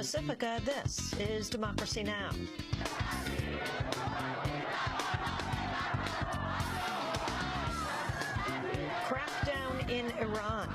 Pacifica, this is Democracy Now! Crackdown in Iran.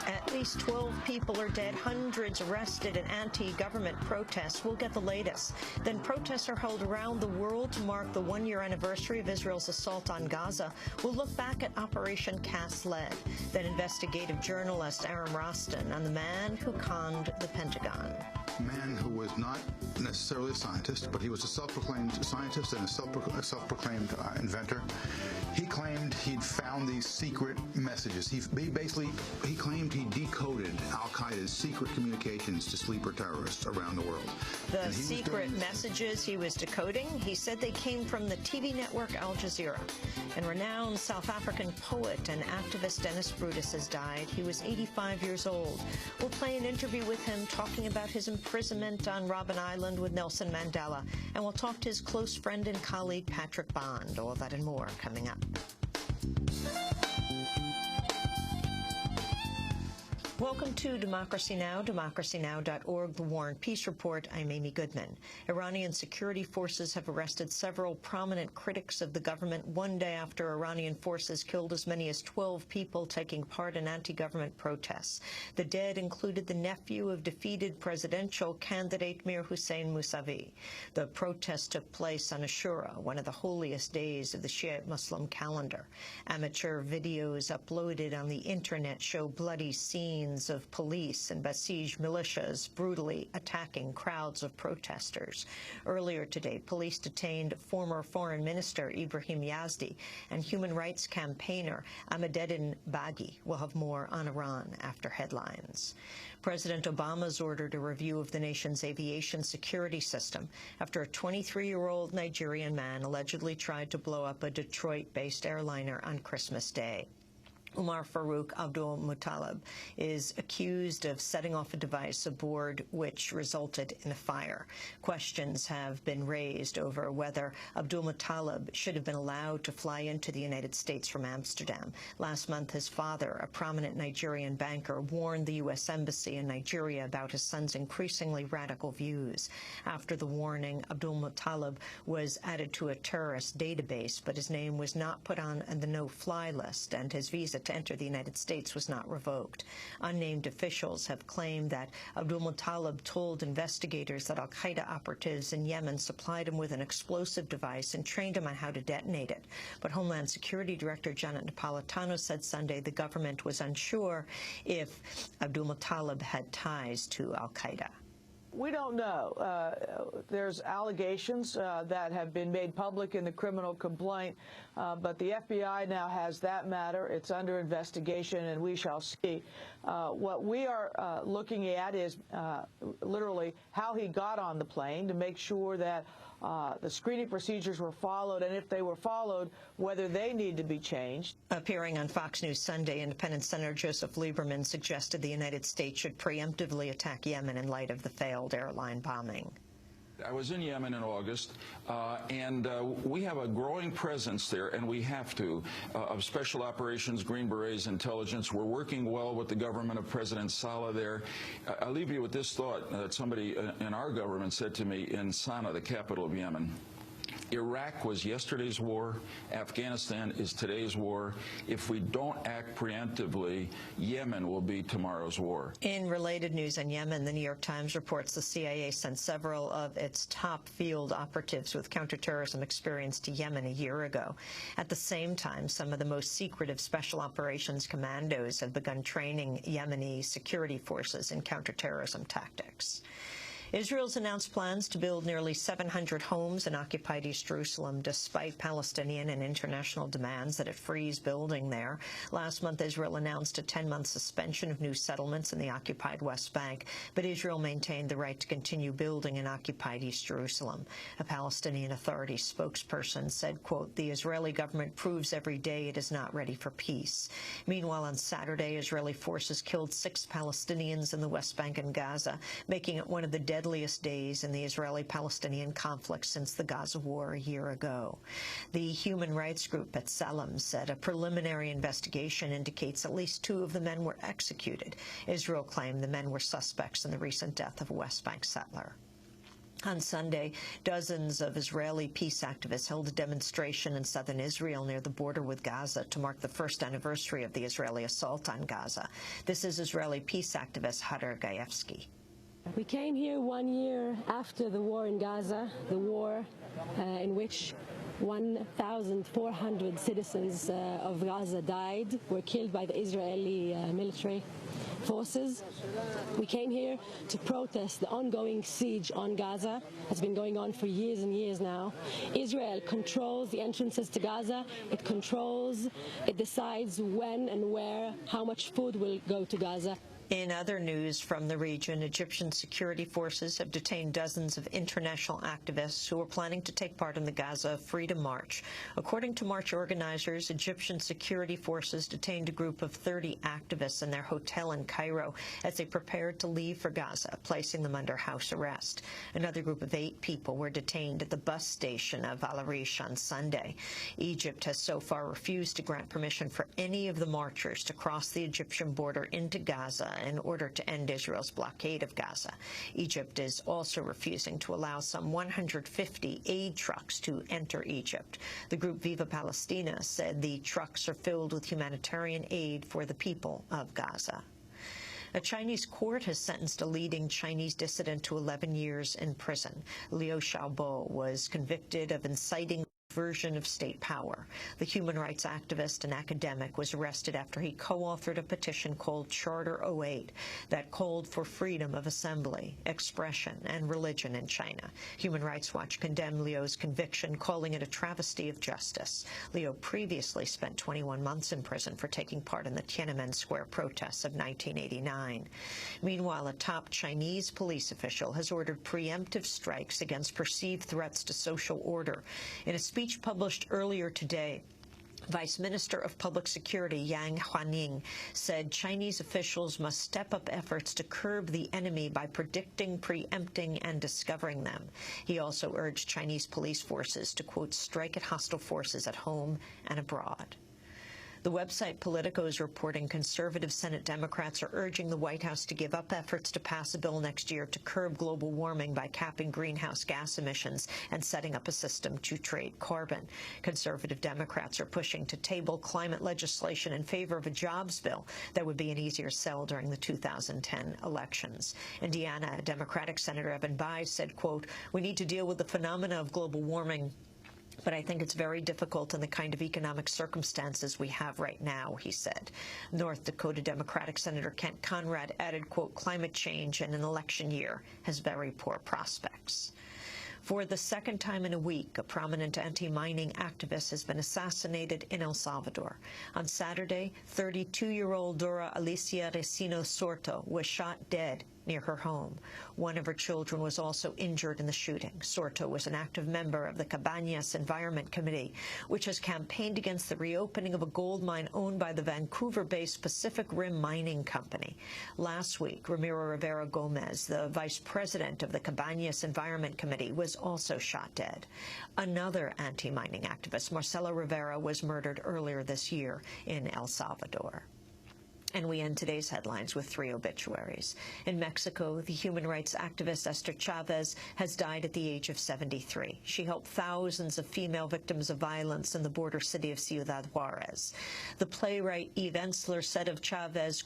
At least 12 people are dead, hundreds arrested in anti-government protests. We'll get the latest. Then protests are held around the world to mark the one-year anniversary of Israel's assault on Gaza. We'll look back at Operation Cast Lead. Then investigative journalist Aram Roston on the man who conned the Pentagon. A man who was not necessarily a scientist, but he was a self-proclaimed scientist and a self-proclaimed inventor. He claimed he'd found these secret messages. He claimed he decoded al-Qaeda's secret communications to sleeper terrorists around the world. The secret messages he was decoding, he said they came from the TV network Al Jazeera. And renowned South African poet and activist Dennis Brutus has died. He was 85 years old. We'll play an interview with him talking about his imprisonment on Robben Island with Nelson Mandela. And we'll talk to his close friend and colleague Patrick Bond. All that and more coming up. Welcome to Democracy Now!, democracynow.org, The War and Peace Report. I'm Amy Goodman. Iranian security forces have arrested several prominent critics of the government one day after Iranian forces killed as many as 12 people taking part in anti-government protests. The dead included the nephew of defeated presidential candidate Mir Hossein Mousavi. The protest took place on Ashura, one of the holiest days of the Shiite Muslim calendar. Amateur videos uploaded on the internet show bloody scenes of police and Basij militias brutally attacking crowds of protesters. Earlier today, police detained former Foreign Minister Ibrahim Yazdi and human rights campaigner Ahmadinejad Baghi. We'll have more on Iran after headlines. President Obama's ordered a review of the nation's aviation security system after a 23-year-old Nigerian man allegedly tried to blow up a Detroit-based airliner on Christmas Day. Umar Farouk Abdul Muttalib is accused of setting off a device aboard which resulted in a fire. Questions have been raised over whether Abdul Muttalib should have been allowed to fly into the United States from Amsterdam. Last month, his father, a prominent Nigerian banker, warned the U.S. Embassy in Nigeria about his son's increasingly radical views. After the warning, Abdul Muttalib was added to a terrorist database, but his name was not put on the no-fly list, and his visa to enter the United States was not revoked. Unnamed officials have claimed that Abdul Muttalib told investigators that al-Qaeda operatives in Yemen supplied him with an explosive device and trained him on how to detonate it. But Homeland Security Director Janet Napolitano said Sunday the government was unsure if Abdul Muttalib had ties to al-Qaeda. We don't know. There's allegations that have been made public in the criminal complaint, but the FBI now has that matter. It's under investigation, and we shall see. What we are looking at is literally how he got on the plane to make sure that the screening procedures were followed, and if they were followed, whether they need to be changed. Appearing on Fox News Sunday, Independent Senator Joseph Lieberman suggested the United States should preemptively attack Yemen in light of the failed airline bombing. I was in Yemen in August, and we have a growing presence there, and we have to, of special operations, Green Berets, intelligence. We're working well with the government of President Saleh there. I'll leave you with this thought that somebody in our government said to me in Sana'a, the capital of Yemen. Iraq was yesterday's war. Afghanistan is today's war. If we don't act preemptively, Yemen will be tomorrow's war. In related news on Yemen, the New York Times reports the CIA sent several of its top field operatives with counterterrorism experience to Yemen a year ago. At the same time, some of the most secretive special operations commandos have begun training Yemeni security forces in counterterrorism tactics. Israel's announced plans to build nearly 700 homes in occupied East Jerusalem, despite Palestinian and international demands that it freeze building there. Last month, Israel announced a 10-month suspension of new settlements in the occupied West Bank, but Israel maintained the right to continue building in occupied East Jerusalem. A Palestinian Authority spokesperson said, quote, "The Israeli government proves every day it is not ready for peace." Meanwhile, on Saturday, Israeli forces killed 6 Palestinians in the West Bank and Gaza, making it one of the deadliest days in the Israeli-Palestinian conflict since the Gaza war a year ago. The human rights group B'Tselem said a preliminary investigation indicates at least 2 of the men were executed. Israel claimed the men were suspects in the recent death of a West Bank settler. On Sunday, dozens of Israeli peace activists held a demonstration in southern Israel near the border with Gaza to mark the first anniversary of the Israeli assault on Gaza. This is Israeli peace activist Hadar Gayevsky. We came here 1 year after the war in Gaza, the war in which 1,400 citizens of Gaza died, were killed by the Israeli military forces. We came here to protest the ongoing siege on Gaza. It's been going on for years and years now. Israel controls the entrances to Gaza. It decides when and where, how much food will go to Gaza. In other news from the region, Egyptian security forces have detained dozens of international activists who are planning to take part in the Gaza Freedom March. According to march organizers, Egyptian security forces detained a group of 30 activists in their hotel in Cairo as they prepared to leave for Gaza, placing them under house arrest. Another group of 8 people were detained at the bus station of Al Arish on Sunday. Egypt has so far refused to grant permission for any of the marchers to cross the Egyptian border into Gaza in order to end Israel's blockade of Gaza. Egypt is also refusing to allow some 150 aid trucks to enter Egypt. The group Viva Palestina said the trucks are filled with humanitarian aid for the people of Gaza. A Chinese court has sentenced a leading Chinese dissident to 11 years in prison. Liu Xiaobo was convicted of inciting version of state power. The human rights activist and academic was arrested after he co-authored a petition called Charter 08 that called for freedom of assembly, expression, and religion in China. Human Rights Watch condemned Liu's conviction, calling it a travesty of justice. Liu previously spent 21 months in prison for taking part in the Tiananmen Square protests of 1989. Meanwhile, a top Chinese police official has ordered preemptive strikes against perceived threats to social order. In a speech published earlier today, Vice Minister of Public Security Yang Huaning said Chinese officials must step up efforts to curb the enemy by predicting, preempting, and discovering them. He also urged Chinese police forces to, quote, strike at hostile forces at home and abroad. The website Politico is reporting conservative Senate Democrats are urging the White House to give up efforts to pass a bill next year to curb global warming by capping greenhouse gas emissions and setting up a system to trade carbon. Conservative Democrats are pushing to table climate legislation in favor of a jobs bill that would be an easier sell during the 2010 elections. Indiana Democratic Senator Evan Bayh said, quote, "We need to deal with the phenomena of global warming, but I think it's very difficult in the kind of economic circumstances we have right now," he said. North Dakota Democratic Senator Kent Conrad added, quote, "Climate change in an election year has very poor prospects." For the second time in a week, a prominent anti-mining activist has been assassinated in El Salvador. On Saturday, 32-year-old Dora Alicia Resino Sorto was shot dead near her home. One of her children was also injured in the shooting. Sorto was an active member of the Cabañas Environment Committee, which has campaigned against the reopening of a gold mine owned by the Vancouver-based Pacific Rim Mining Company. Last week, Ramiro Rivera Gomez, the vice president of the Cabañas Environment Committee, was also shot dead. Another anti-mining activist, Marcelo Rivera, was murdered earlier this year in El Salvador. And we end today's headlines with 3 obituaries. In Mexico, the human rights activist Esther Chavez has died at the age of 73. She helped thousands of female victims of violence in the border city of Ciudad Juarez. The playwright Eve Ensler said of Chavez,